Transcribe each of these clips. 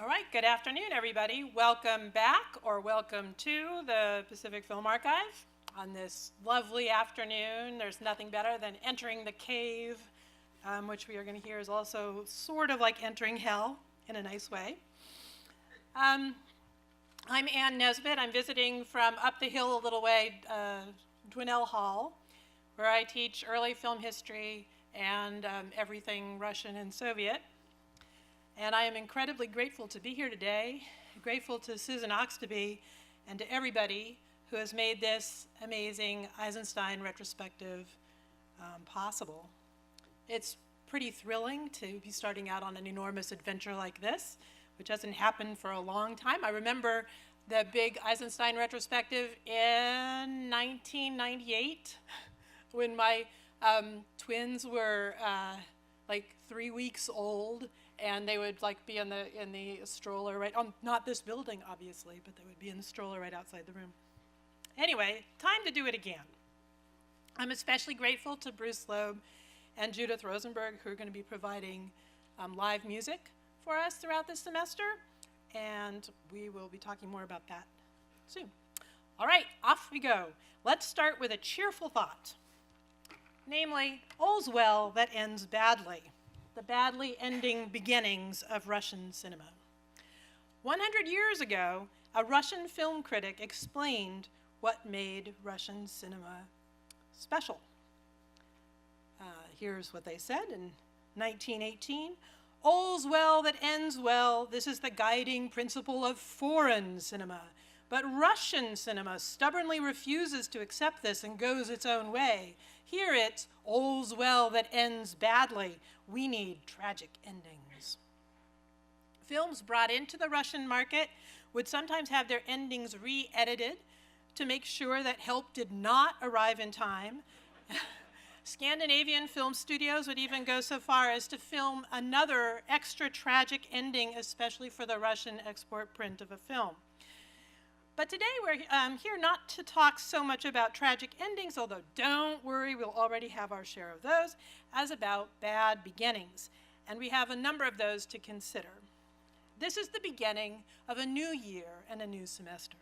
All right, good afternoon, everybody. Welcome back or welcome to the Pacific Film Archive. On this lovely afternoon, there's nothing better than entering the cave, which we are going to hear is also sort of like entering hell in a nice way. I'm Ann Nesbet. I'm visiting from up the hill a little way, Dwinell Hall, where I teach early film history and everything Russian and Soviet. And I am incredibly grateful to be here today, grateful to Susan Oxtoby and to everybody who has made this amazing Eisenstein retrospective possible. It's pretty thrilling to be starting out on an enormous adventure like this, which hasn't happened for a long time. I remember the big Eisenstein retrospective in 1998 when my twins were like 3 weeks old, and they would like be in the stroller right on, not this building obviously, but they would be in the stroller right outside the room. Anyway, time to do it again. I'm especially grateful to Bruce Loeb and Judith Rosenberg, who are going to be providing live music for us throughout this semester, and we will be talking more about that soon. All right, off we go. Let's start with a cheerful thought, namely, all's well that ends badly. The badly ending beginnings of Russian cinema. 100 years ago, a Russian film critic explained what made Russian cinema special. Here's what they said in 1918. All's well that ends well. This is the guiding principle of foreign cinema. But Russian cinema stubbornly refuses to accept this and goes its own way. Here it's all's well that ends badly. We need tragic endings. Films brought into the Russian market would sometimes have their endings re-edited to make sure that help did not arrive in time. Scandinavian film studios would even go so far as to film another extra tragic ending, especially for the Russian export print of a film. But today we're here not to talk so much about tragic endings, although don't worry, we'll already have our share of those, as about bad beginnings. And we have a number of those to consider. This is the beginning of a new year and a new semester.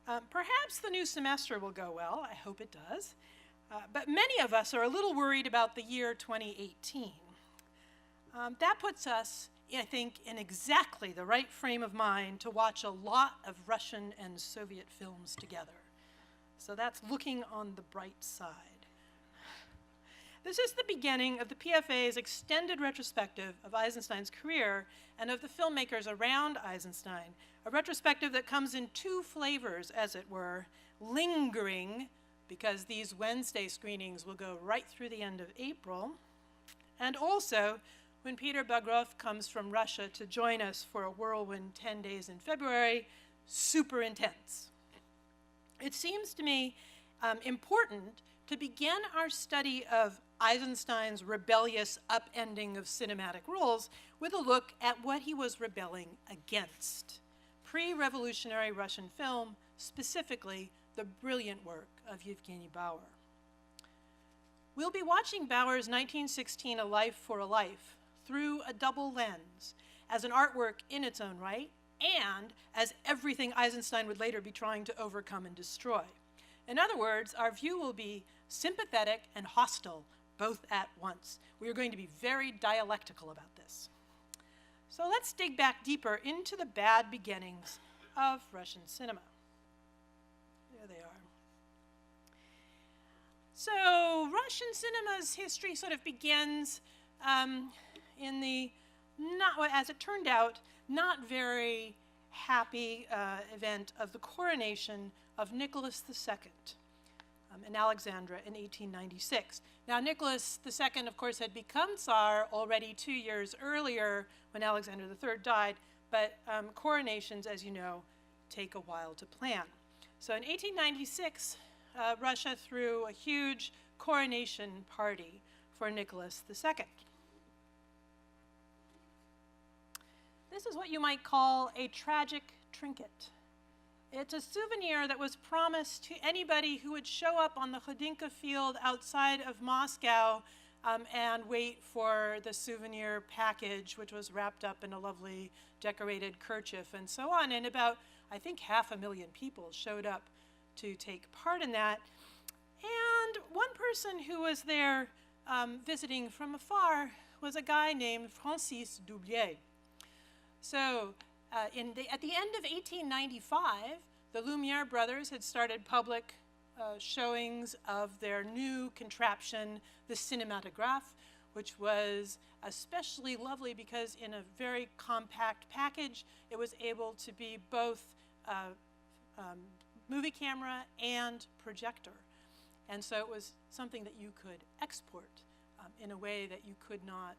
Perhaps the new semester will go well, I hope it does, but many of us are a little worried about the year 2018. That puts us, I think, in exactly the right frame of mind to watch a lot of Russian and Soviet films together. So that's looking on the bright side. This is the beginning of the PFA's extended retrospective of Eisenstein's career and of the filmmakers around Eisenstein, a retrospective that comes in two flavors, as it were, lingering, because these Wednesday screenings will go right through the end of April, and also when Peter Bagrov comes from Russia to join us for a whirlwind 10 days in February, super intense. It seems to me important to begin our study of Eisenstein's rebellious upending of cinematic rules with a look at what he was rebelling against. Pre-revolutionary Russian film, specifically the brilliant work of Evgenii Bauer. We'll be watching Bauer's 1916 A Life for a Life through a double lens, as an artwork in its own right, and as everything Eisenstein would later be trying to overcome and destroy. In other words, our view will be sympathetic and hostile, both at once. We are going to be very dialectical about this. So let's dig back deeper into the bad beginnings of Russian cinema. There they are. So Russian cinema's history sort of begins in the, as it turned out, not very happy event of the coronation of Nicholas II in Alexandria in 1896. Now, Nicholas II, of course, had become Tsar already 2 years earlier when Alexander III died, but coronations, as you know, take a while to plan. So in 1896, Russia threw a huge coronation party for Nicholas II. This is what you might call a tragic trinket. It's a souvenir that was promised to anybody who would show up on the Khodinka field outside of Moscow and wait for the souvenir package, which was wrapped up in a lovely decorated kerchief and so on. And about, I think, 500,000 people showed up to take part in that. And one person who was there visiting from afar was a guy named Francis Doublier. So at the end of 1895, the Lumiere brothers had started public showings of their new contraption, the cinematograph, which was especially lovely because in a very compact package, it was able to be both movie camera and projector. And so it was something that you could export in a way that you could not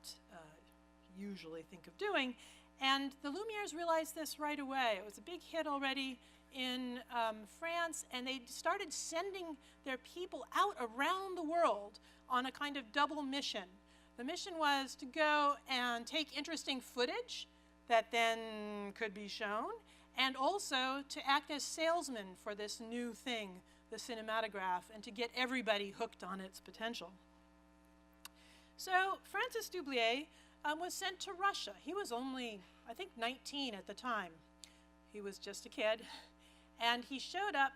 usually think of doing. And the Lumieres realized this right away. It was a big hit already in France, and they started sending their people out around the world on a kind of double mission. The mission was to go and take interesting footage that then could be shown, and also to act as salesmen for this new thing, the cinematograph, and to get everybody hooked on its potential. So Francis Doublier was sent to Russia. He was only, I think, 19 at the time. He was just a kid. And he showed up,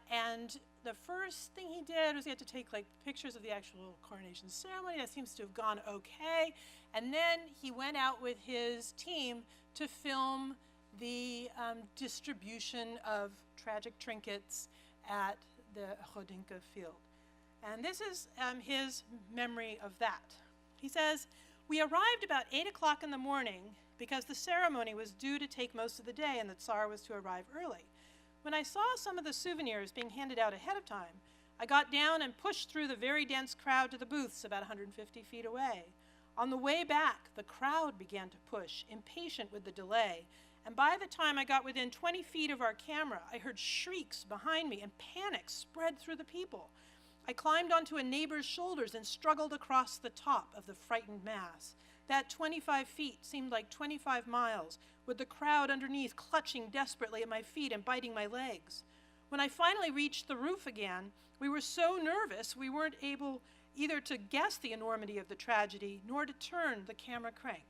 and the first thing he did was he had to take like pictures of the actual coronation ceremony. That seems to have gone okay. And then he went out with his team to film the distribution of tragic trinkets at the Chodinka field. And this is his memory of that. He says, "We arrived about 8 o'clock in the morning because the ceremony was due to take most of the day and the Tsar was to arrive early. When I saw some of the souvenirs being handed out ahead of time, I got down and pushed through the very dense crowd to the booths about 150 feet away. On the way back, the crowd began to push, impatient with the delay, and by the time I got within 20 feet of our camera, I heard shrieks behind me and panic spread through the people. I climbed onto a neighbor's shoulders and struggled across the top of the frightened mass. That 25 feet seemed like 25 miles, with the crowd underneath clutching desperately at my feet and biting my legs. When I finally reached the roof again, we were so nervous we weren't able either to guess the enormity of the tragedy nor to turn the camera crank.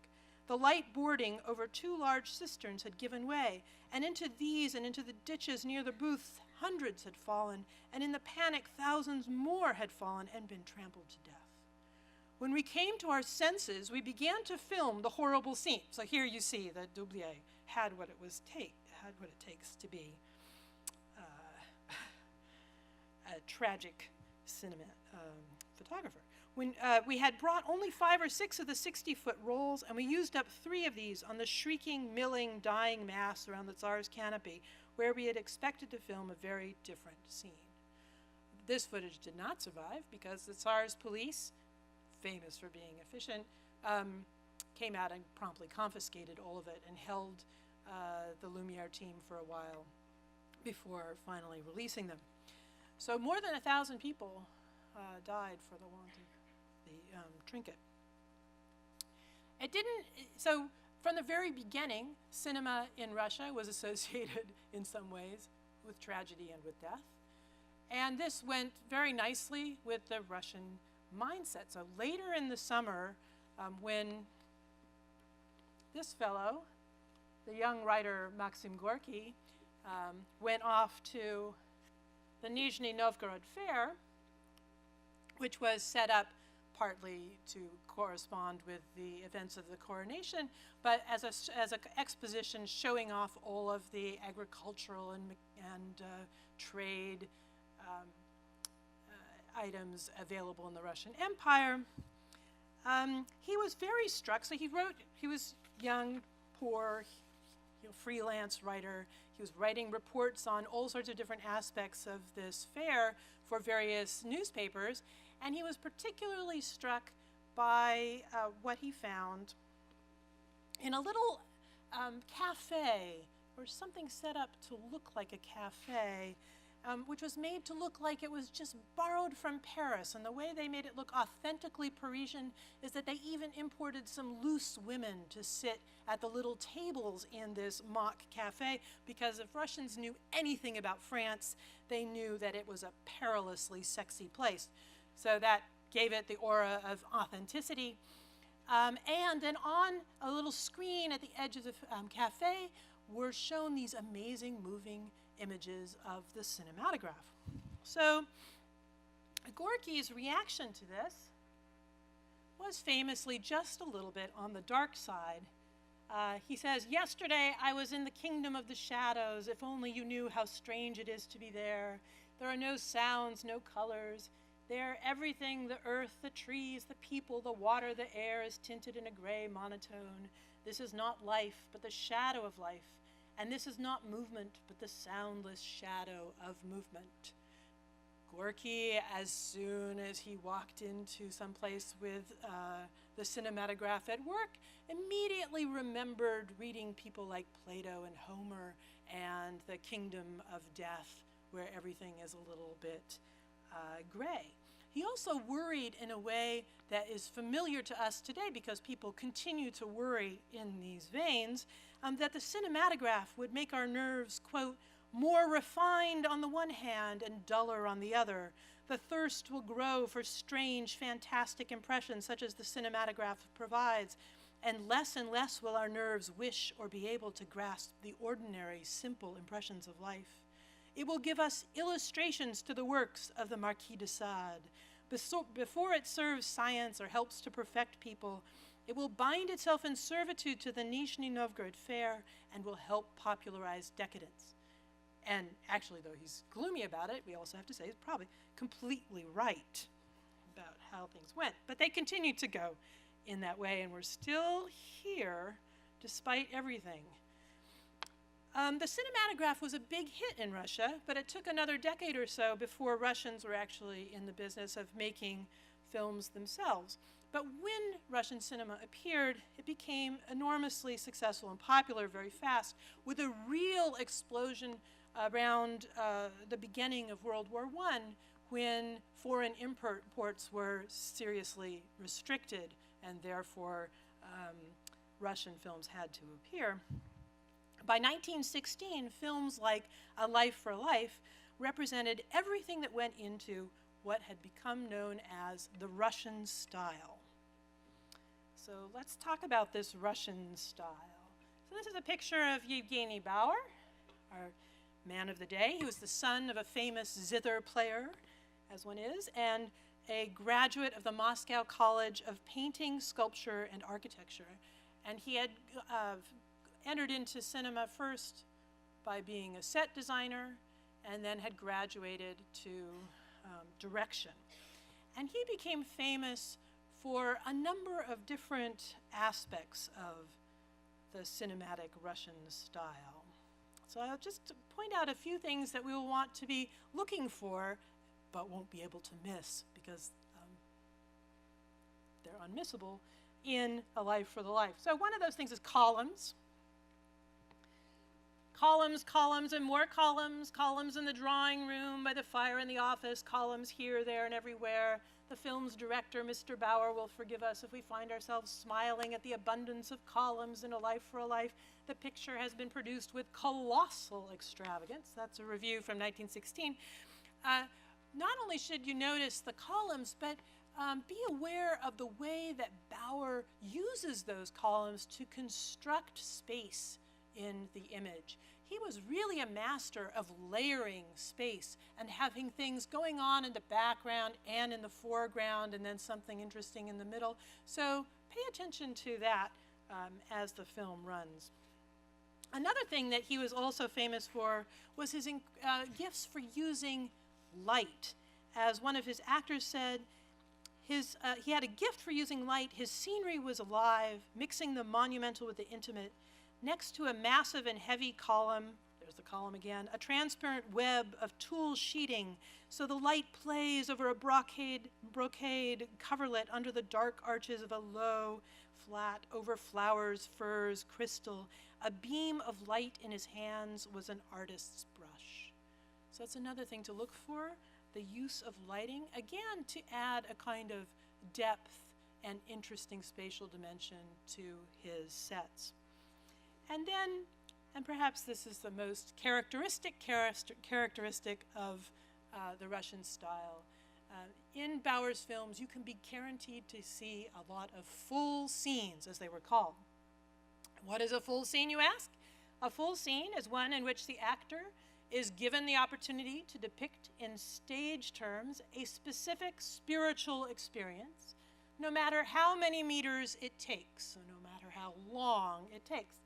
The light boarding over 2 large cisterns had given way, and into these and into the ditches near the booths, hundreds had fallen, and in the panic, thousands more had fallen and been trampled to death. When we came to our senses, we began to film the horrible scene." So here you see that Doublier had what it takes to be a tragic photographer. When we had brought only 5 or 6 of the 60-foot rolls, and we used up 3 of these on the shrieking, milling, dying mass around the Tsar's canopy, where we had expected to film a very different scene. This footage did not survive because the Tsar's police, famous for being efficient, came out and promptly confiscated all of it and held the Lumiere team for a while before finally releasing them. So more than 1,000 people died for the want of the trinket. So from the very beginning, cinema in Russia was associated in some ways with tragedy and with death. And this went very nicely with the Russian mindset. So later in the summer, when this fellow, the young writer Maxim Gorky, went off to the Nizhny Novgorod Fair, which was set up partly to correspond with the events of the coronation, but as an exposition showing off all of the agricultural and trade items available in the Russian Empire. He was very struck. So he was young, poor, freelance writer. He was writing reports on all sorts of different aspects of this fair for various newspapers, and he was particularly struck by what he found in a little cafe, or something set up to look like a cafe, which was made to look like it was just borrowed from Paris. And the way they made it look authentically Parisian is that they even imported some loose women to sit at the little tables in this mock cafe, because if Russians knew anything about France, they knew that it was a perilously sexy place. So that gave it the aura of authenticity. And then on a little screen at the edge of the cafe were shown these amazing moving images of the cinematograph. So Gorky's reaction to this was famously just a little bit on the dark side. He says, "Yesterday I was in the kingdom of the shadows. If only you knew how strange it is to be there. There are no sounds, no colors. There, everything, the earth, the trees, the people, the water, the air is tinted in a gray monotone. This is not life, but the shadow of life. And this is not movement, but the soundless shadow of movement." Gorky, as soon as he walked into some place with the cinematograph at work, immediately remembered reading people like Plato and Homer and the kingdom of death, where everything is a little bit gray. He also worried in a way that is familiar to us today, because people continue to worry in these veins, that the cinematograph would make our nerves, quote, "more refined on the one hand and duller on the other. The thirst will grow for strange, fantastic impressions such as the cinematograph provides, and less will our nerves wish or be able to grasp the ordinary, simple impressions of life. It will give us illustrations to the works of the Marquis de Sade. Before it serves science or helps to perfect people, it will bind itself in servitude to the Nizhny Novgorod fair and will help popularize decadence." And actually, though he's gloomy about it, we also have to say he's probably completely right about how things went. But they continued to go in that way, and we're still here despite everything. The cinematograph was a big hit in Russia, but it took another decade or so before Russians were actually in the business of making films themselves. But when Russian cinema appeared, it became enormously successful and popular very fast, with a real explosion around the beginning of World War I, when foreign imports were seriously restricted, and therefore Russian films had to appear. By 1916, films like A Life for Life represented everything that went into what had become known as the Russian style. So let's talk about this Russian style. So this is a picture of Evgenii Bauer, our man of the day. He was the son of a famous zither player, as one is, and a graduate of the Moscow College of Painting, Sculpture, and Architecture. And he had entered into cinema first by being a set designer, and then had graduated to direction. And he became famous for a number of different aspects of the cinematic Russian style. So I'll just point out a few things that we will want to be looking for, but won't be able to miss because they're unmissable in A Life for the Life. So one of those things is columns. Columns, and more columns. Columns in the drawing room, by the fire in the office, columns here, there, and everywhere. The film's director, Mr. Bauer, will forgive us if we find ourselves smiling at the abundance of columns in A Life for a Life. The picture has been produced with colossal extravagance. That's a review from 1916. Not only should you notice the columns, but be aware of the way that Bauer uses those columns to construct space in the image. He was really a master of layering space and having things going on in the background and in the foreground, and then something interesting in the middle. So pay attention to that as the film runs. Another thing that he was also famous for was his gifts for using light. As one of his actors said, he had a gift for using light. His scenery was alive, mixing the monumental with the intimate. Next to a massive and heavy column, there's the column again, a transparent web of tulle sheeting, so the light plays over a brocade coverlet under the dark arches of a low, flat, over flowers, furs, crystal. A beam of light in his hands was an artist's brush. So that's another thing to look for, the use of lighting, again, to add a kind of depth and interesting spatial dimension to his sets. And then, and perhaps this is the most characteristic of the Russian style, In Bauer's films, you can be guaranteed to see a lot of full scenes, as they were called. What is a full scene, you ask? A full scene is one in which the actor is given the opportunity to depict in stage terms a specific spiritual experience, no matter how many meters it takes, so no matter how long it takes.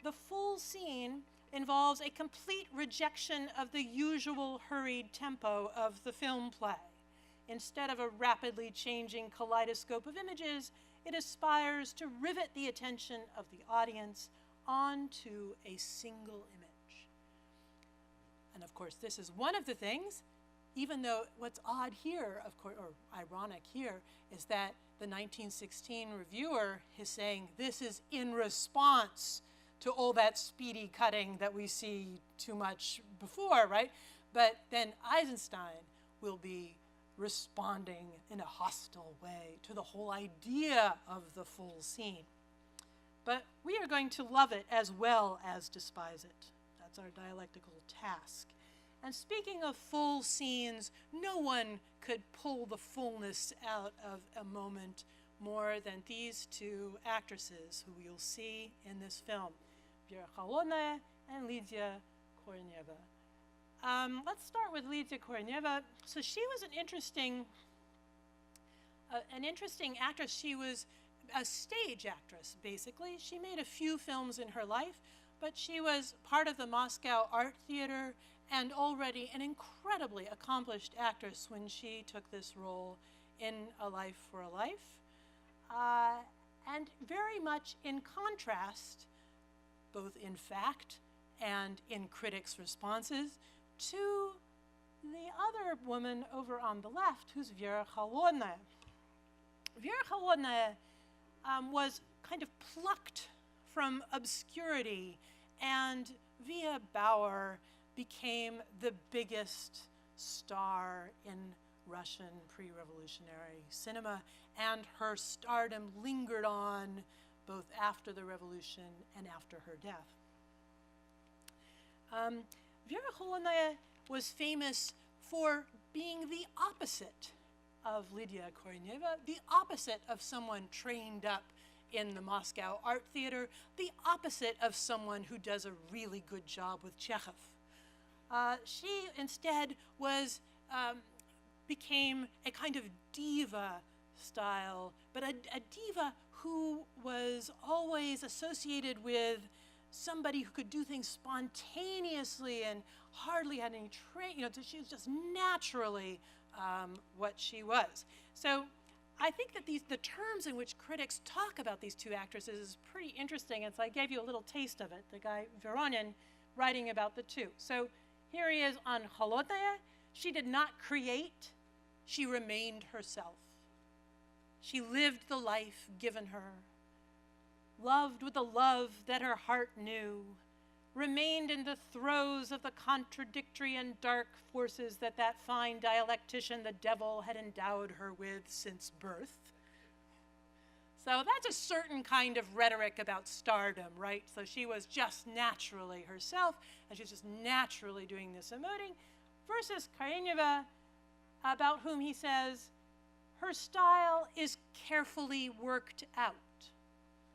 The full scene involves a complete rejection of the usual hurried tempo of the film play. Instead of a rapidly changing kaleidoscope of images, it aspires to rivet the attention of the audience onto a single image. And of course, this is one of the things, even though what's odd here, of course, or ironic here, is that the 1916 reviewer is saying this is in response to all that speedy cutting that we see too much before, right? But then Eisenstein will be responding in a hostile way to the whole idea of the full scene. But we are going to love it as well as despise it. That's our dialectical task. And speaking of full scenes, no one could pull the fullness out of a moment more than these two actresses who you'll see in this film, Vera Kholodnaya and Lydia Korenieva. Let's start with Lydia Korenieva. So she was an interesting actress. She was a stage actress, basically. She made a few films in her life, but she was part of the Moscow Art Theater and already an incredibly accomplished actress when she took this role in A Life for a Life. And very much in contrast, both in fact and in critics' responses, to the other woman over on the left, who's Vera Kholodnaya. Vera Kholodnaya was kind of plucked from obscurity and via Bauer became the biggest star in Russian pre-revolutionary cinema, and her stardom lingered on both after the revolution and after her death. Vera Kholodnaya was famous for being the opposite of Lydia Korenieva, the opposite of someone trained up in the Moscow Art Theater, the opposite of someone who does a really good job with Chekhov. She instead became a kind of diva style, but a diva who was always associated with somebody who could do things spontaneously and hardly had any training. She was just naturally what she was. So I think that the terms in which critics talk about these two actresses is pretty interesting, and so I gave you a little taste of it, the guy Voronin writing about the two. So here he is on Kholodnaya. She did not create, she remained herself. She lived the life given her, loved with the love that her heart knew, remained in the throes of the contradictory and dark forces that fine dialectician, the devil, had endowed her with since birth. So that's a certain kind of rhetoric about stardom, right? So she was just naturally herself, and she's just naturally doing this emoting, versus Korenieva, about whom he says, her style is carefully worked out.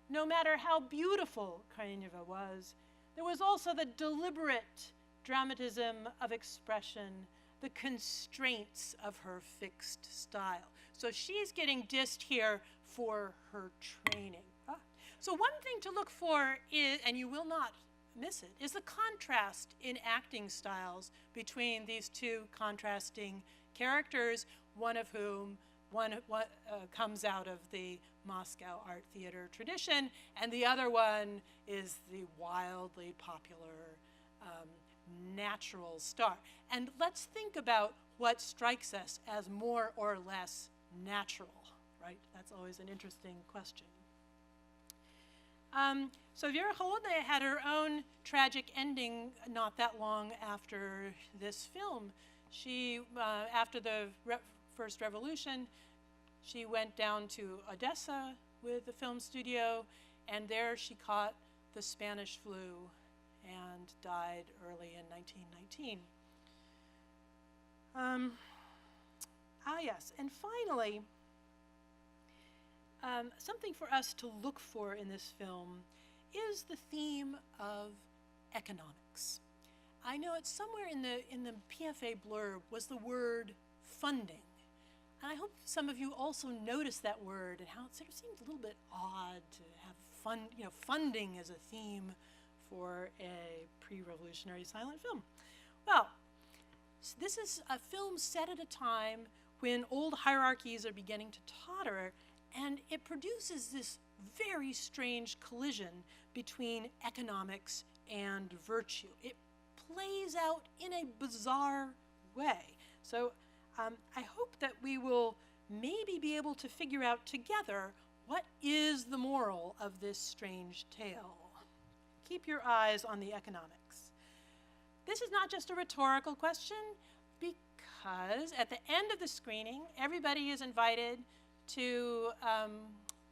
No matter how beautiful Korenieva was, there was also the deliberate dramatism of expression, the constraints of her fixed style. So she's getting dissed here for her training. So one thing to look for is, and you will not miss it, is the contrast in acting styles between these two contrasting characters, one of whom comes out of the Moscow Art Theater tradition, and the other one is the wildly popular natural star. And let's think about what strikes us as more or less natural, right? That's always an interesting question. So Vera Kholodnaya had her own tragic ending not that long after this film. She, after the First Revolution, she went down to Odessa with the film studio, and there she caught the Spanish flu and died early in 1919. Ah, yes. And finally, something for us to look for in this film is the theme of economics. I know it's somewhere in the PFA blurb was the word funding. And I hope some of you also noticed that word and how it sort of seems a little bit odd to have funding as a theme for a pre-revolutionary silent film. Well, this is a film set at a time when old hierarchies are beginning to totter, and it produces this very strange collision between economics and virtue. It plays out in a bizarre way. So I hope that we will maybe be able to figure out together what is the moral of this strange tale. Keep your eyes on the economics. This is not just a rhetorical question, because at the end of the screening, everybody is invited to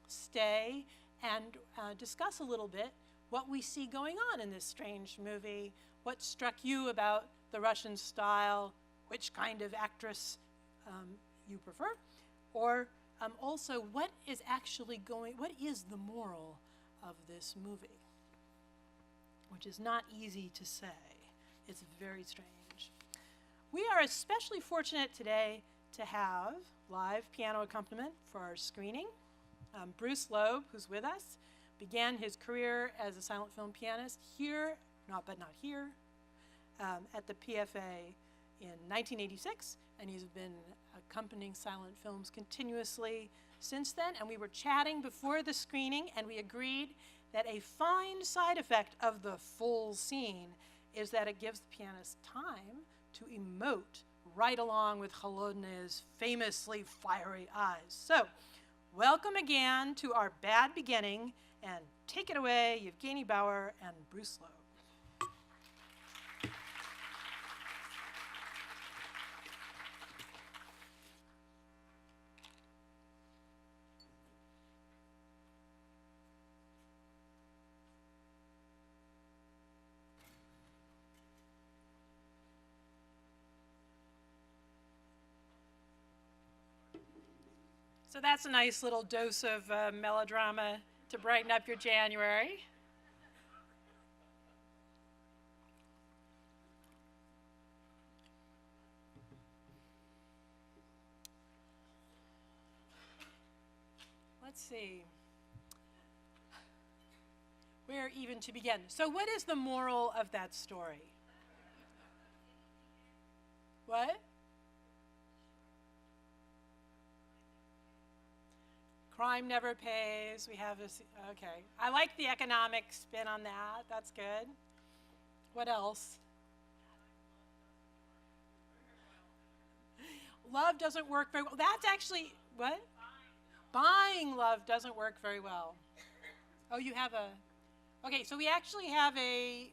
stay and discuss a little bit what we see going on in this strange movie, what struck you about the Russian style, which kind of actress you prefer, or also what is the moral of this movie, which is not easy to say. It's very strange. We are especially fortunate today to have live piano accompaniment for our screening. Bruce Loeb, who's with us, began his career as a silent film pianist here, not here, at the PFA in 1986, and he's been accompanying silent films continuously since then. And we were chatting before the screening, and we agreed that a fine side effect of the full scene is that it gives the pianist time to emote right along with Holodny's famously fiery eyes. So, welcome again to our bad beginning, and take it away, Evgenii Bauer and Bruce Loeb. So that's a nice little dose of melodrama to brighten up your January. Let's see. Where even to begin? So what is the moral of that story? What? Crime never pays. We have this, okay. I like the economic spin on that. That's good. What else? Love doesn't work very well. That's actually, what? Buying love doesn't work very well. Oh, you have okay, so we actually have a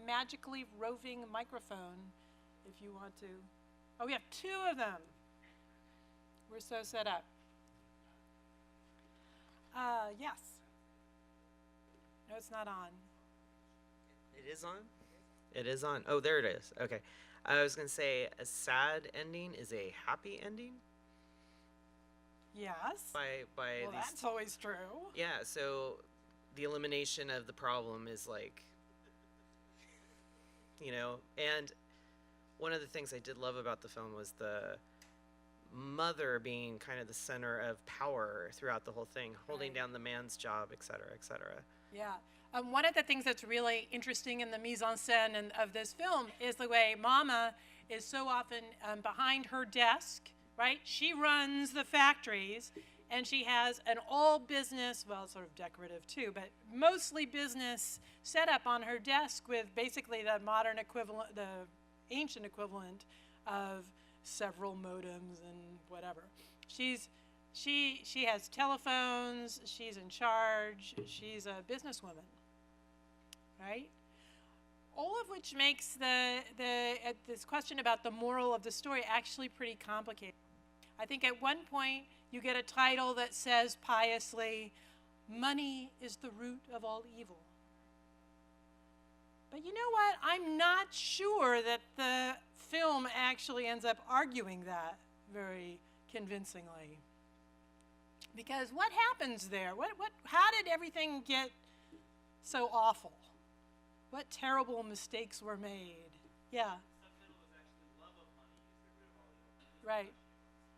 magically roving microphone, if you want to. Oh, we have two of them. We're so set up. Yes. No, it's not on. It is on? It is on. Oh, there it is. Okay. I was going to say a sad ending is a happy ending. Yes. Well, that's always true. Yeah, so the elimination of the problem is like, and one of the things I did love about the film was the mother being kind of the center of power throughout the whole thing, holding down the man's job, et cetera, et cetera. Yeah. One of the things that's really interesting in the mise-en-scène of this film is the way Mama is so often behind her desk, right? She runs the factories, and she has an all-business, well, sort of decorative too, but mostly business setup on her desk with basically the modern equivalent, the ancient equivalent of several modems and whatever. She has telephones, she's in charge, she's a businesswoman, right? All of which makes this question about the moral of the story actually pretty complicated. I think at one point you get a title that says piously, "Money is the root of all evil." But you know what? I'm not sure that the film actually ends up arguing that very convincingly. Because what happens there? How did everything get so awful? What terrible mistakes were made? Yeah. Subtitle is actually love of money is the root of all evil. Right.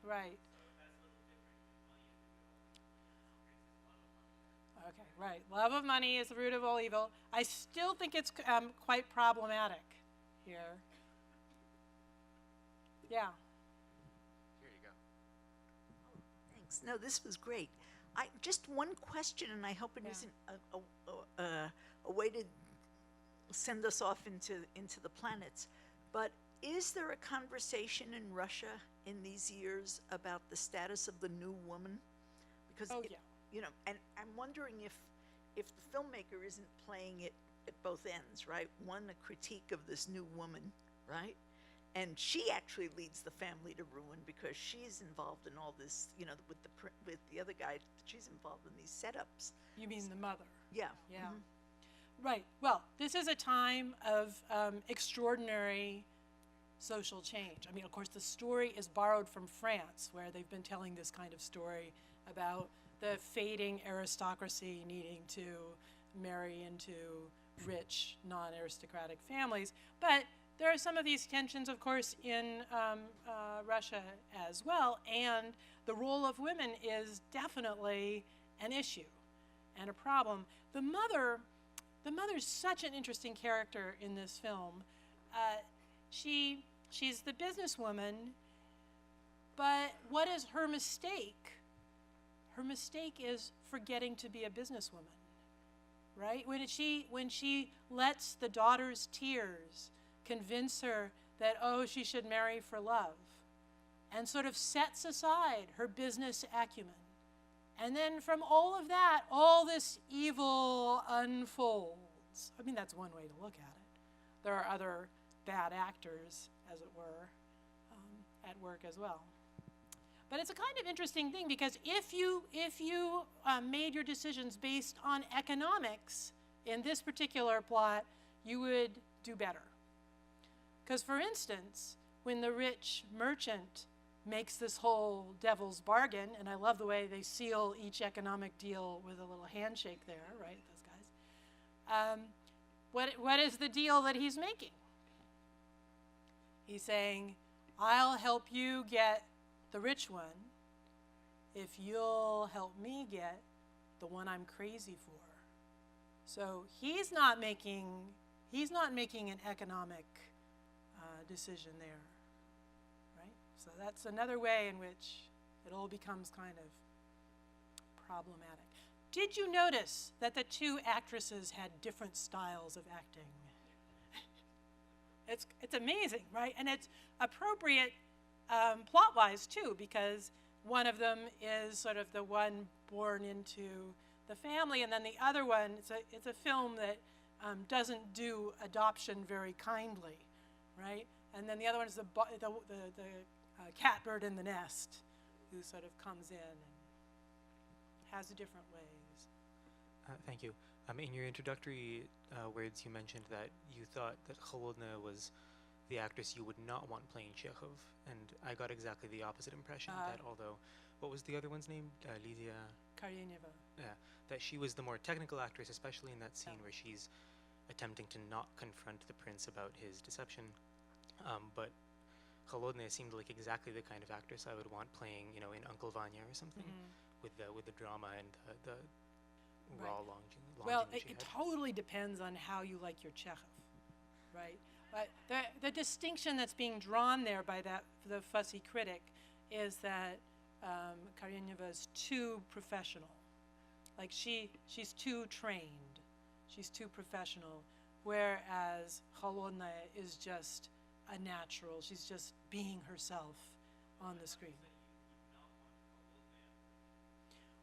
Right. So that's a little different. Money is the root of all evil. It's love of money. Okay, right. Love of money is the root of all evil. I still think it's quite problematic here. Yeah. Here you go. Thanks. No, this was great. Just one question, and I hope it Yeah. isn't a way to send us off into the planets. But is there a conversation in Russia in these years about the status of the new woman? Because Oh, it- yeah. you know, and I'm wondering if the filmmaker isn't playing it at both ends, right? One, a critique of this new woman, right? And she actually leads the family to ruin because she's involved in all this, you know, with the other guy. She's involved in these setups. You mean the mother? Yeah. Yeah. Mhm. Right. Well, this is a time of extraordinary social change. I mean, of course, the story is borrowed from France, where they've been telling this kind of story about the fading aristocracy needing to marry into rich, non-aristocratic families. But there are some of these tensions, of course, in Russia as well, and the role of women is definitely an issue and a problem. The mother's such an interesting character in this film. She's the businesswoman, but what is her mistake? Her mistake is forgetting to be a businesswoman, right? When she lets the daughter's tears convince her that, oh, she should marry for love, and sort of sets aside her business acumen. And then from all of that, all this evil unfolds. I mean, that's one way to look at it. There are other bad actors, as it were, at work as well. But it's a kind of interesting thing, because if you made your decisions based on economics in this particular plot, you would do better. Because, for instance, when the rich merchant makes this whole devil's bargain, and I love the way they seal each economic deal with a little handshake there, right, those guys. What is the deal that he's making? He's saying, I'll help you get the rich one if you'll help me get the one I'm crazy for. So he's not making an economic decision there. So that's another way in which it all becomes kind of problematic. Did you notice that the two actresses had different styles of acting? It's amazing, right? And it's appropriate plot-wise, too, because one of them is sort of the one born into the family, and then the other one, it's a film that doesn't do adoption very kindly, right? And then the other one is the catbird in the nest, who sort of comes in and has different ways. Thank you. In your introductory words, you mentioned that you thought that Kholodnaya was the actress you would not want playing Chekhov, and I got exactly the opposite impression, that although, what was the other one's name? Lydia? Karyeneva. Yeah, that she was the more technical actress, especially in that scene where she's attempting to not confront the prince about his deception. But Kholodnaya seemed like exactly the kind of actress I would want playing, you know, in Uncle Vanya or something, with the drama and the raw longing. Well, it totally depends on how you like your Chekhov, right? But the distinction that's being drawn there by the fussy critic is that Karyeneva is too professional. Like she's too trained, she's too professional, whereas Kholodnaya is just a natural. She's just being herself on the screen.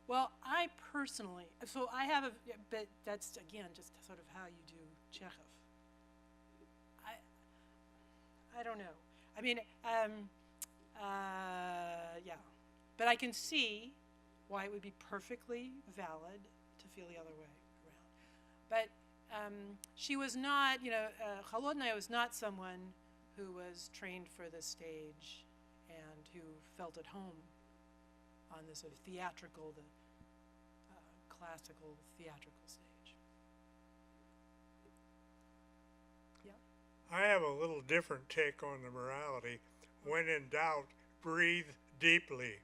Well, I personally, so I have but that's again just sort of how you do Chekhov. I don't know. I mean, yeah, but I can see why it would be perfectly valid to feel the other way around. But she was not, Kholodnaya was not someone who was trained for the stage and who felt at home on this sort of theatrical, the classical theatrical stage. Yeah. I have a little different take on the morality. When in doubt, breathe deeply.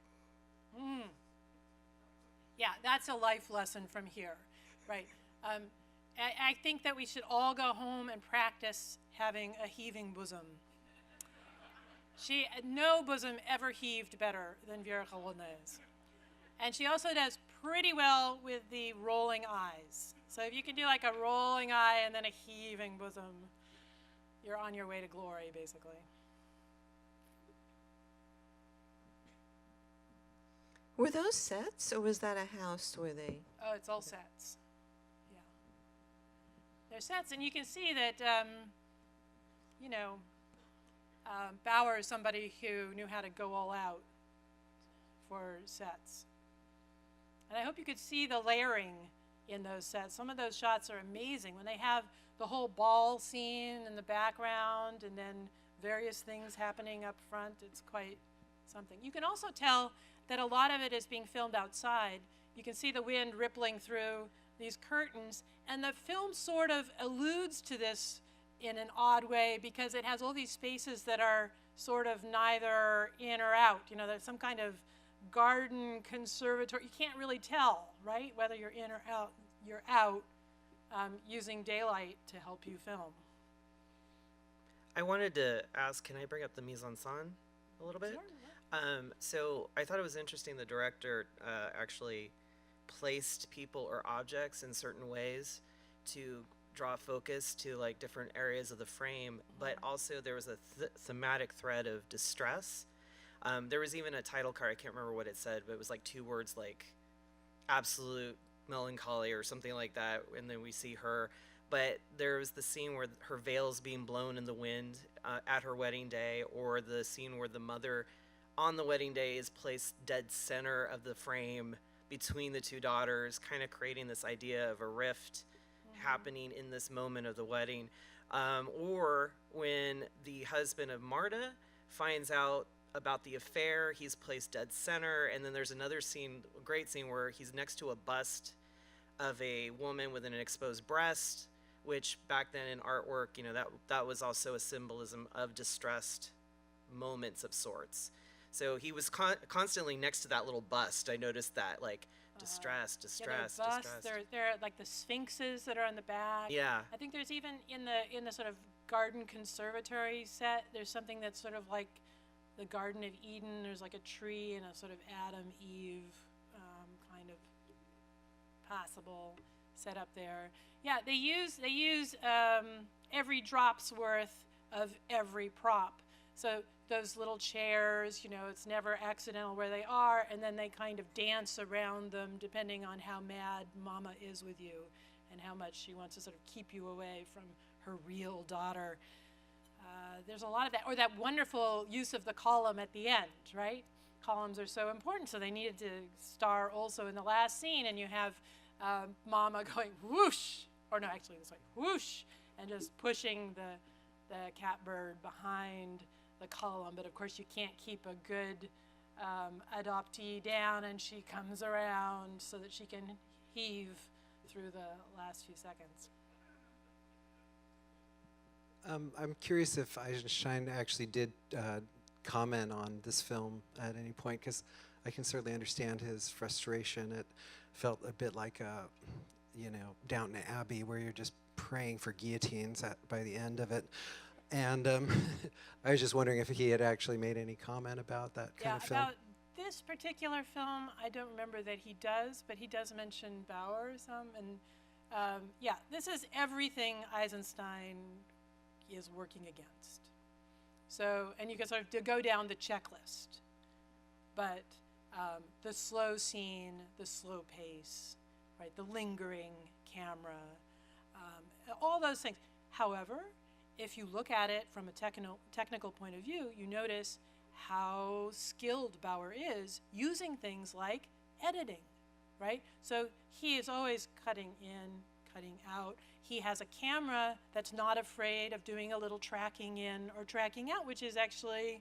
Yeah, that's a life lesson from here, right? I think that we should all go home and practice having a heaving bosom. No bosom ever heaved better than Vera Holodna's. And she also does pretty well with the rolling eyes. So if you can do like a rolling eye and then a heaving bosom, you're on your way to glory, basically. Were those sets, or was that a house where they? Oh, it's all sets. Yeah. They're sets, and you can see that, Bauer is somebody who knew how to go all out for sets. And I hope you could see the layering in those sets. Some of those shots are amazing. When they have the whole ball scene in the background and then various things happening up front, it's quite something. You can also tell that a lot of it is being filmed outside. You can see the wind rippling through these curtains, and the film sort of alludes to this in an odd way because it has all these spaces that are sort of neither in or out. You know, there's some kind of garden conservatory. You can't really tell, right, whether you're in or out. You're out using daylight to help you film. I wanted to ask, can I bring up the mise en scène a little bit? Sure, yeah. So I thought it was interesting the director actually placed people or objects in certain ways to draw focus to like different areas of the frame, but also there was a thematic thread of distress. There was even a title card, I can't remember what it said, but it was like 2 words like absolute melancholy or something like that, and then we see her. But there was the scene where her veil's being blown in the wind at her wedding day, or the scene where the mother on the wedding day is placed dead center of the frame between the 2 daughters, kind of creating this idea of a rift happening in this moment of the wedding. Or when the husband of Marta finds out about the affair, he's placed dead center, and then there's another scene, a great scene, where he's next to a bust of a woman with an exposed breast, which back then in artwork, you know, that was also a symbolism of distressed moments of sorts. So he was constantly next to that little bust. I noticed that, like, distress. They're like the sphinxes that are on the back. Yeah. I think there's even in the sort of garden conservatory set, there's something that's sort of like the Garden of Eden. There's like a tree and a sort of Adam Eve kind of possible setup there. Yeah, they use every drop's worth of every prop. So those little chairs, you know, it's never accidental where they are, and then they kind of dance around them depending on how mad Mama is with you and how much she wants to sort of keep you away from her real daughter. There's a lot of that, or that wonderful use of the column at the end, right? Columns are so important, so they needed to star also in the last scene, and you have Mama going whoosh, or no, actually this way, whoosh, and just pushing the catbird behind the column. But of course you can't keep a good adoptee down, and she comes around so that she can heave through the last few seconds. I'm curious if Eisenstein actually did comment on this film at any point, because I can certainly understand his frustration. It felt a bit like Downton Abbey, where you're just praying for guillotines by the end of it. And I was just wondering if he had actually made any comment about that kind of film. About this particular film, I don't remember that he does, but he does mention Bauer some. And this is everything Eisenstein is working against. So, and you can sort of go down the checklist. But the slow scene, the slow pace, right, the lingering camera, all those things. However, if you look at it from a technical point of view, you notice how skilled Bauer is using things like editing, right? So he is always cutting in, cutting out. He has a camera that's not afraid of doing a little tracking in or tracking out, which is actually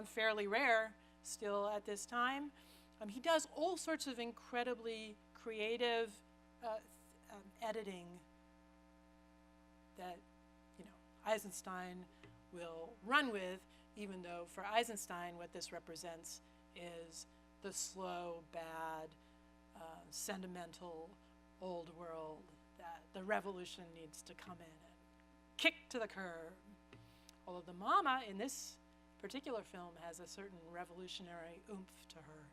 fairly rare still at this time. He does all sorts of incredibly creative editing that, you know, Eisenstein will run with, even though for Eisenstein what this represents is the slow, bad, sentimental old world that the revolution needs to come in and kick to the curb. Although the mama in this particular film has a certain revolutionary oomph to her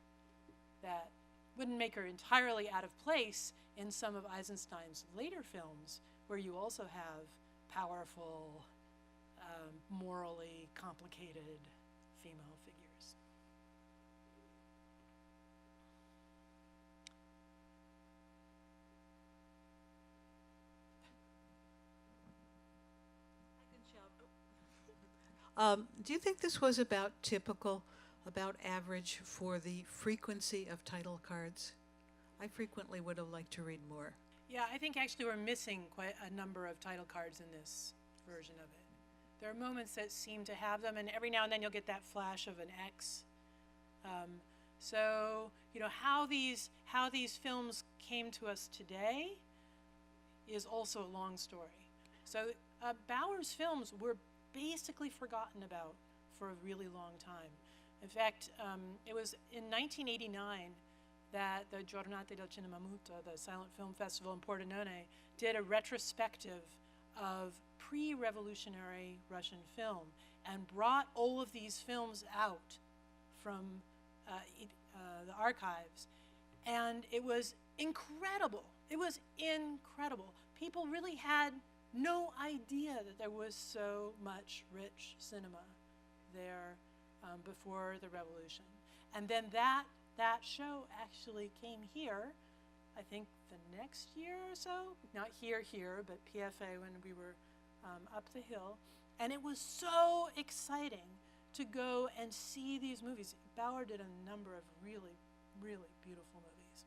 that wouldn't make her entirely out of place in some of Eisenstein's later films, where you also have powerful, morally complicated female figures. Do you think this was about typical, about average for the frequency of title cards? I frequently would have liked to read more. Yeah, I think actually we're missing quite a number of title cards in this version of it. There are moments that seem to have them, and every now and then you'll get that flash of an X. So, you know, how these films came to us today is also a long story. So Bauer's films were basically forgotten about for a really long time. In fact, it was in 1989 that the Giornate del Cinema Muto, the Silent Film Festival in Pordenone, did a retrospective of pre-revolutionary Russian film and brought all of these films out from the archives. And it was incredible. It was incredible. People really had no idea that there was so much rich cinema there before the revolution. And then that show actually came here, I think the next year or so, not here, but PFA when we were up the hill. And it was so exciting to go and see these movies. Bauer did a number of really, really beautiful movies.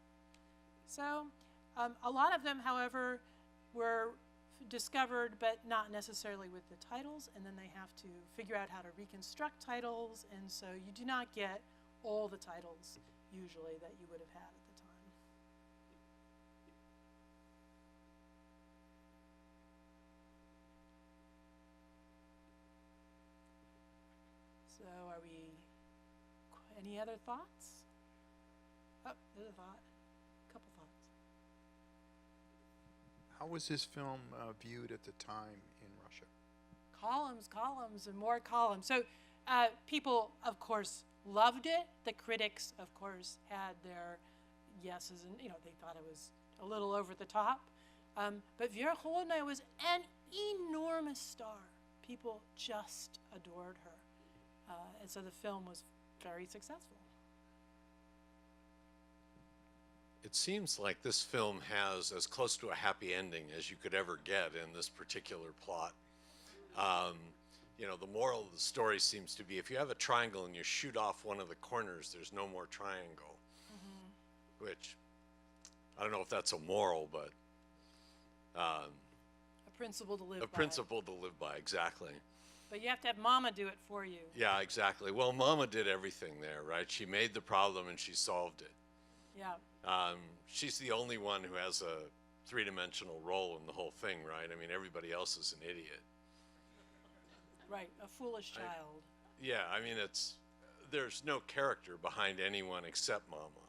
So a lot of them, however, were discovered, but not necessarily with the titles, and then they have to figure out how to reconstruct titles, and so you do not get all the titles usually that you would have had at the time. So are we, any other thoughts? Oh, there's a thought, couple thoughts. How was this film viewed at the time in Russia? Columns, and more columns. So people, of course, loved it. The critics, of course, had their yeses, and they thought it was a little over the top. But Vera Holodnaya was an enormous star. People just adored her, and so the film was very successful. It seems like this film has as close to a happy ending as you could ever get in this particular plot. The moral of the story seems to be if you have a triangle and you shoot off one of the corners, there's no more triangle. Mm-hmm. Which, I don't know if that's a moral, but... a principle to live by. A principle to live by, exactly. But you have to have Mama do it for you. Yeah, exactly. Well, Mama did everything there, right? She made the problem and she solved it. Yeah. She's the only one who has a three-dimensional role in the whole thing, right? I mean, everybody else is an idiot. Right, a foolish child. There's no character behind anyone except Mama.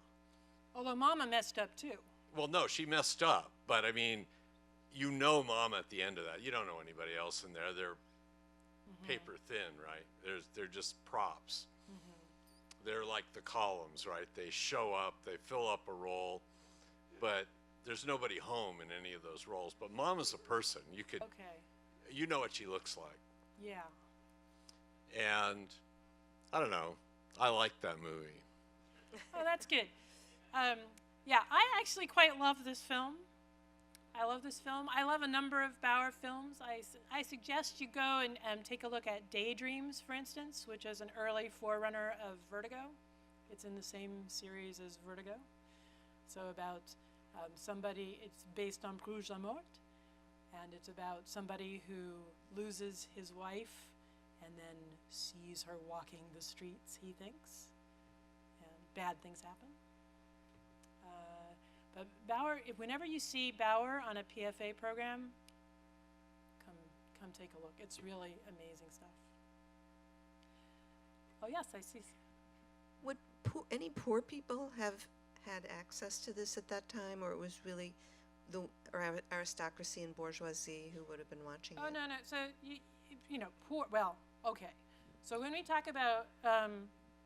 Although Mama messed up too. Well, no, she messed up, but I mean, Mama at the end of that. You don't know anybody else in there. They're paper thin, right? They're just props. They're like the columns, right? They show up, they fill up a role, but there's nobody home in any of those roles. But Mama's a person. You know what she looks like. Yeah. And I don't know. I like that movie. Oh, that's good. I actually quite love this film. I love this film. I love a number of Bauer films. I suggest you go and take a look at Daydreams, for instance, which is an early forerunner of Vertigo. It's in the same series as Vertigo. So about It's based on Bruges la Mort, and it's about somebody who loses his wife and then sees her walking the streets, he thinks, and bad things happen. But Bauer, whenever you see Bauer on a PFA program, come take a look. It's really amazing stuff. Oh yes, I see. Would any poor people have had access to this at that time, or it was really the aristocracy and bourgeoisie who would have been watching Oh it? no. So you know, poor. Well, okay. So when we talk about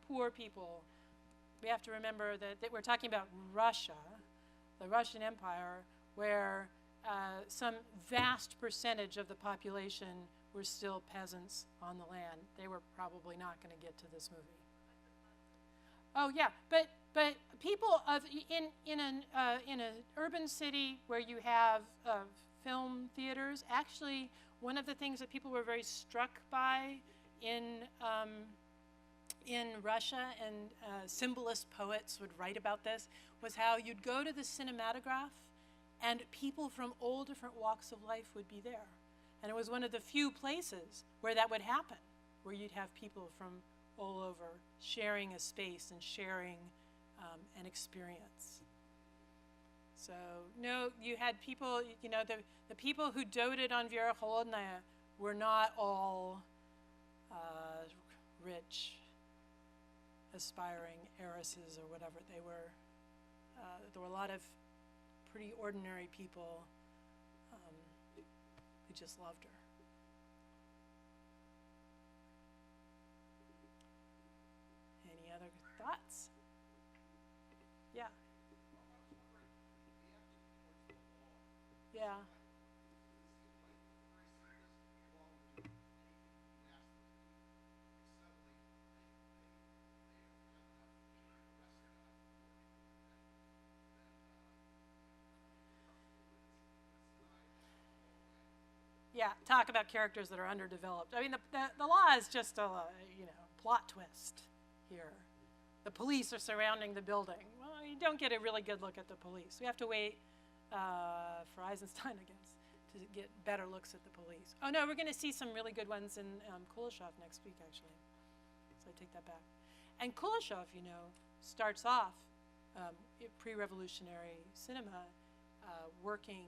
poor people, we have to remember that we're talking about Russia, the Russian Empire, where some vast percentage of the population were still peasants on the land. They were probably not going to get to this movie. Oh yeah, but people in an urban city where you have film theaters, actually one of the things that people were very struck by in Russia, and symbolist poets would write about this, was how you'd go to the cinematograph and people from all different walks of life would be there. And it was one of the few places where that would happen, where you'd have people from all over sharing a space and sharing an experience. So, no, you had people, you know, the people who doted on Vera Holodnaya were not all rich, aspiring heiresses or whatever. They were, there were a lot of pretty ordinary people who just loved her. Any other thoughts? Yeah. Yeah. Yeah, talk about characters that are underdeveloped. I mean, the law is just a, you know, plot twist here. The police are surrounding the building. Well, you don't get a really good look at the police. We have to wait for Eisenstein, I guess, to get better looks at the police. Oh no, we're going to see some really good ones in Kuleshov next week, actually. So I take that back. And Kuleshov, you know, starts off pre-revolutionary cinema working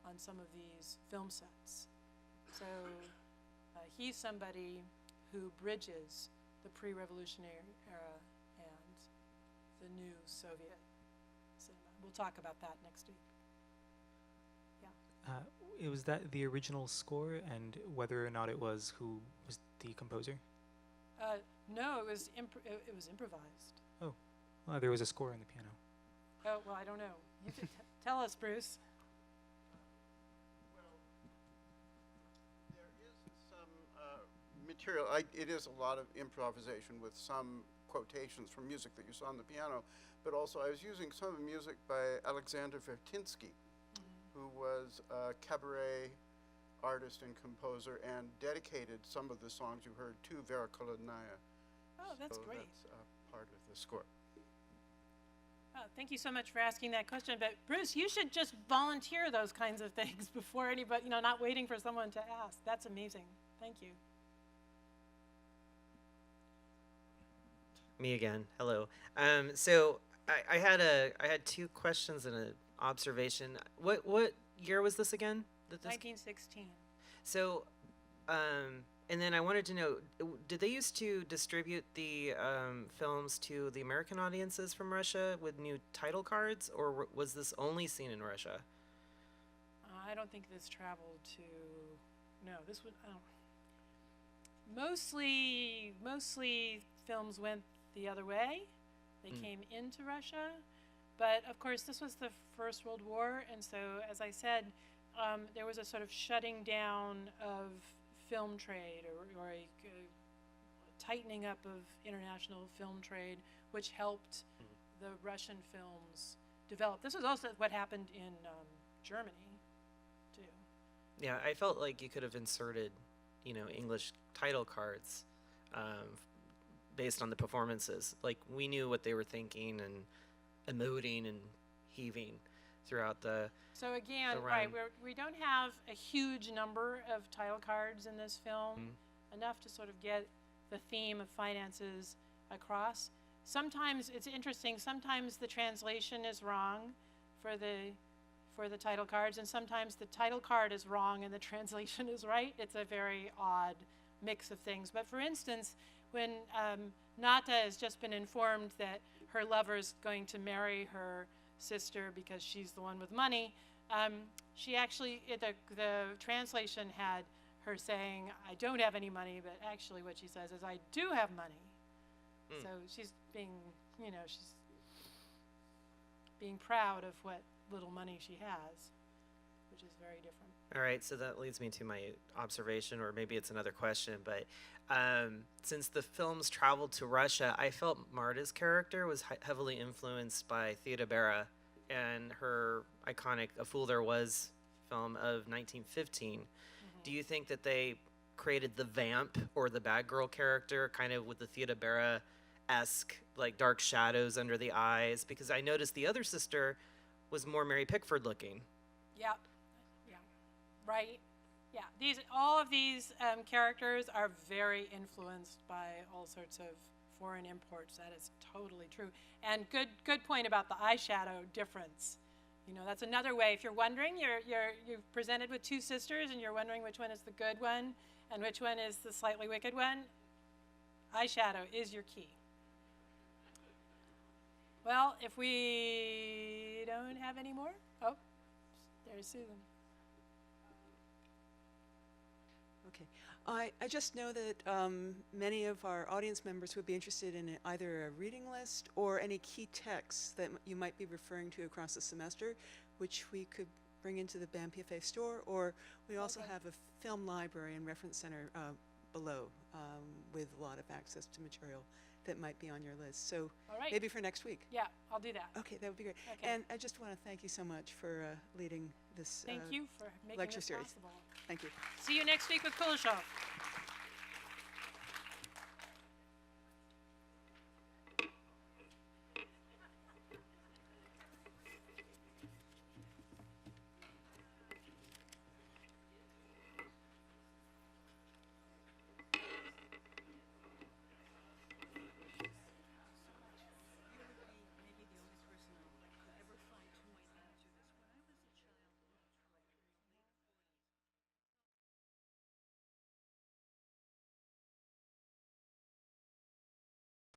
on some of these film sets. So he's somebody who bridges the pre-revolutionary era and the new Soviet cinema. We'll talk about that next week. Yeah. Was that the original score, and whether or not it was who was the composer? No, it was improvised. Oh, well, there was a score on the piano. Oh, well, I don't know. You could tell us, Bruce. Material. It is a lot of improvisation with some quotations from music that you saw on the piano, but also I was using some of the music by Alexander Vertinsky, who was a cabaret artist and composer and dedicated some of the songs you heard to Vera Kolodnaya. Oh, that's so great. That's part of the score. Oh, thank you so much for asking that question. But Bruce, you should just volunteer those kinds of things before anybody, you know, not waiting for someone to ask. That's amazing. Thank you. Me again. Hello. So I had two questions and an observation. What year was this again? 1916. So, and then I wanted to know, did they used to distribute the films to the American audiences from Russia with new title cards, or was this only seen in Russia? I don't think this traveled to. No, this would. Mostly films went the other way. They came into Russia, but of course this was the First World War, and so as I said, there was a sort of shutting down of film trade, or a tightening up of international film trade, which helped the Russian films develop. This was also what happened in Germany, too. Yeah, I felt like you could have inserted, you know, English title cards based on the performances. Like, we knew what they were thinking and emoting and heaving. throughout the. So again, the right, run. we don't have a huge number of title cards in this film, enough to sort of get the theme of finances across. Sometimes it's interesting. Sometimes the translation is wrong for the title cards, and sometimes the title card is wrong and the translation is right. It's a very odd mix of things. But for instance, when Nata has just been informed that her lover's going to marry her sister because she's the one with money, she actually, the translation had her saying, I don't have any money, but actually what she says is, I do have money. So she's being, she's being proud of what little money she has, which is very different. All right, so that leads me to my observation, or maybe it's another question, but since the films traveled to Russia, I felt Marta's character was heavily influenced by Theodora Bera and her iconic A Fool There Was film of 1915. Do you think that they created the vamp or the bad girl character kind of with the Theodora Bera-esque, like dark shadows under the eyes? Because I noticed the other sister was more Mary Pickford looking. Yeah, yeah, right. Yeah, all of these characters are very influenced by all sorts of foreign imports. That is totally true. And good point about the eyeshadow difference. That's another way. If you're wondering, you're presented with two sisters, and you're wondering which one is the good one and which one is the slightly wicked one. Eyeshadow is your key. Well, if we don't have any more, oh, there's Susan. Okay. I just know that many of our audience members would be interested in either a reading list or any key texts that you might be referring to across the semester, which we could bring into the BAM-PFA store, or we also have a film library and reference center below with a lot of access to material that might be on your list. So maybe for next week. Yeah, I'll do that. Okay, that would be great. Okay. And I just want to thank you so much for leading this Thank you for making lecture this series. possible. Thank you. See you next week with Kuleshov.